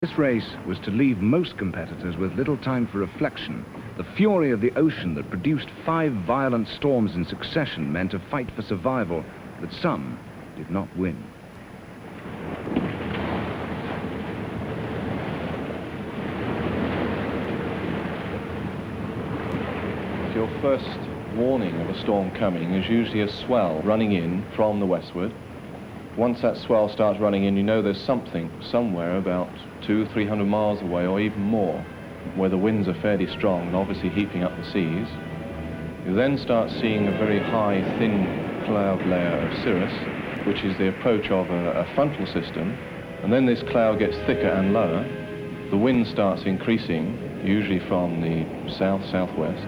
This race was to leave most competitors with little time for reflection. The fury of the ocean that produced 5 violent storms in succession meant a fight for survival that some did not win. Your first warning of a storm coming is usually a swell running in from the westward. Once that swell starts running in, you know there's something somewhere about 200-300 miles away or even more, where the winds are fairly strong and obviously heaping up the seas. You then start seeing a very high, thin cloud layer of cirrus, which is the approach of a frontal system, and then this cloud gets thicker and lower. The wind starts increasing, usually from the south-southwest,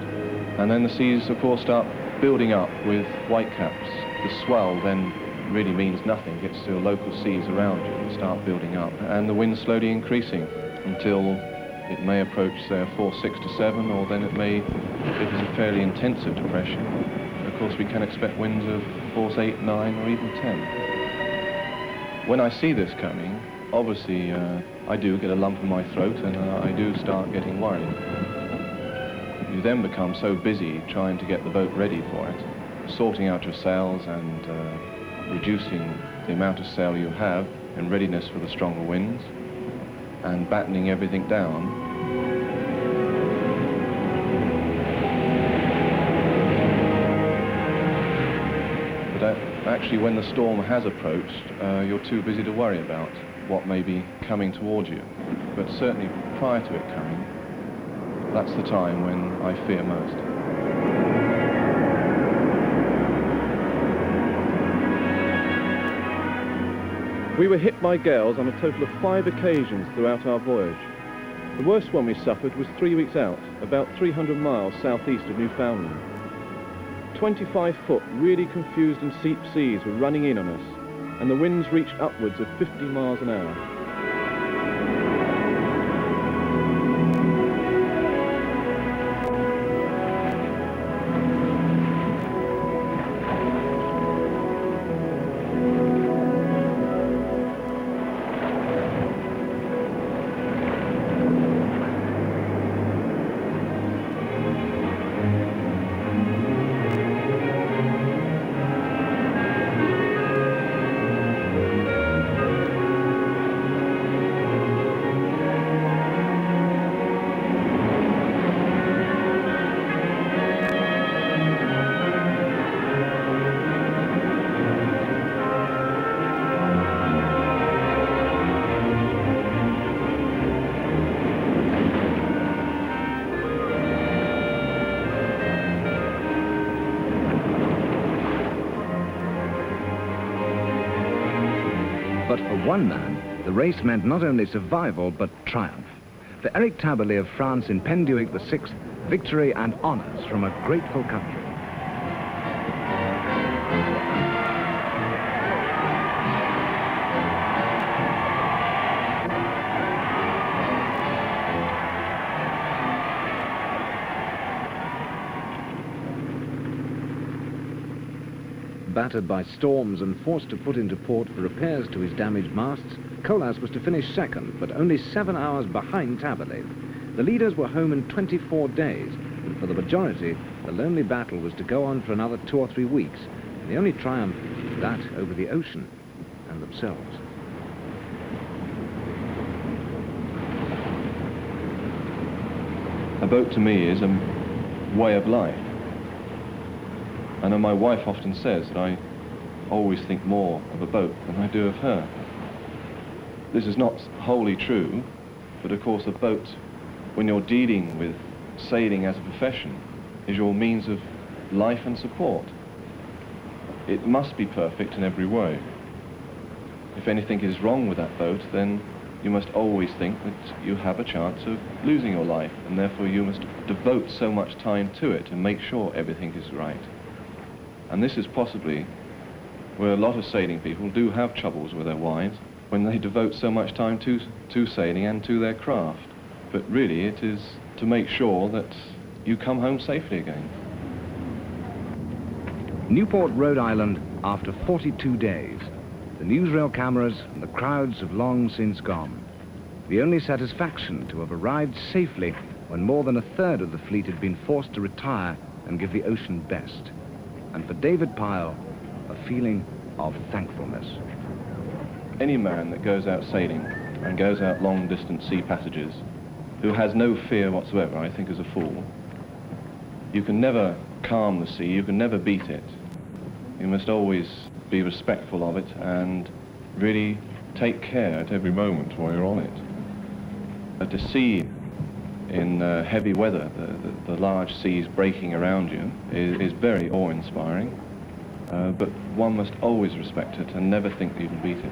and then the seas, of course, start building up with whitecaps. The swell then really means nothing, gets to local seas around you and start building up, and the wind slowly increasing until it may approach, say, a force 6 to 7, or then it may, if it's a fairly intensive depression, of course we can expect winds of force 8, 9, or even 10. When I see this coming, obviously I do get a lump in my throat, and I do start getting worried. You then become so busy trying to get the boat ready for it, sorting out your sails and reducing the amount of sail you have in readiness for the stronger winds, and battening everything down. But actually, when the storm has approached, you're too busy to worry about what may be coming towards you. But certainly prior to it coming, that's the time when I fear most. We were hit by gales on a total of 5 occasions throughout our voyage. The worst one we suffered was 3 weeks out, about 300 miles southeast of Newfoundland. 25-foot, really confused and steep seas were running in on us, and the winds reached upwards of 50 miles an hour. But for one man, the race meant not only survival, but triumph. For Eric Tabarly of France in Penduic VI, victory and honours from a grateful country. Battered by storms and forced to put into port for repairs to his damaged masts, Colas was to finish second, but only 7 hours behind Tabarly. The leaders were home in 24 days, and for the majority, the lonely battle was to go on for another 2 or 3 weeks, and the only triumph, that over the ocean and themselves. A boat to me is a way of life. I know my wife often says that I always think more of a boat than I do of her. This is not wholly true, but of course a boat, when you're dealing with sailing as a profession, is your means of life and support. It must be perfect in every way. If anything is wrong with that boat, then you must always think that you have a chance of losing your life, and therefore you must devote so much time to it and make sure everything is right. And this is possibly where a lot of sailing people do have troubles with their wives, when they devote so much time to sailing and to their craft. But really it is to make sure that you come home safely again. Newport, Rhode Island, after 42 days. The newsreel cameras and the crowds have long since gone. the only satisfaction to have arrived safely when more than a third of the fleet had been forced to retire and give the ocean best. And for David Pyle, a feeling of thankfulness. Any man that goes out sailing and goes out long-distance sea passages who has no fear whatsoever, I think, is a fool. You can never calm the sea, you can never beat it. You must always be respectful of it and really take care at every moment while you're on it. To see in heavy weather the large seas breaking around you is very awe-inspiring, but one must always respect it and never think that you can beat it.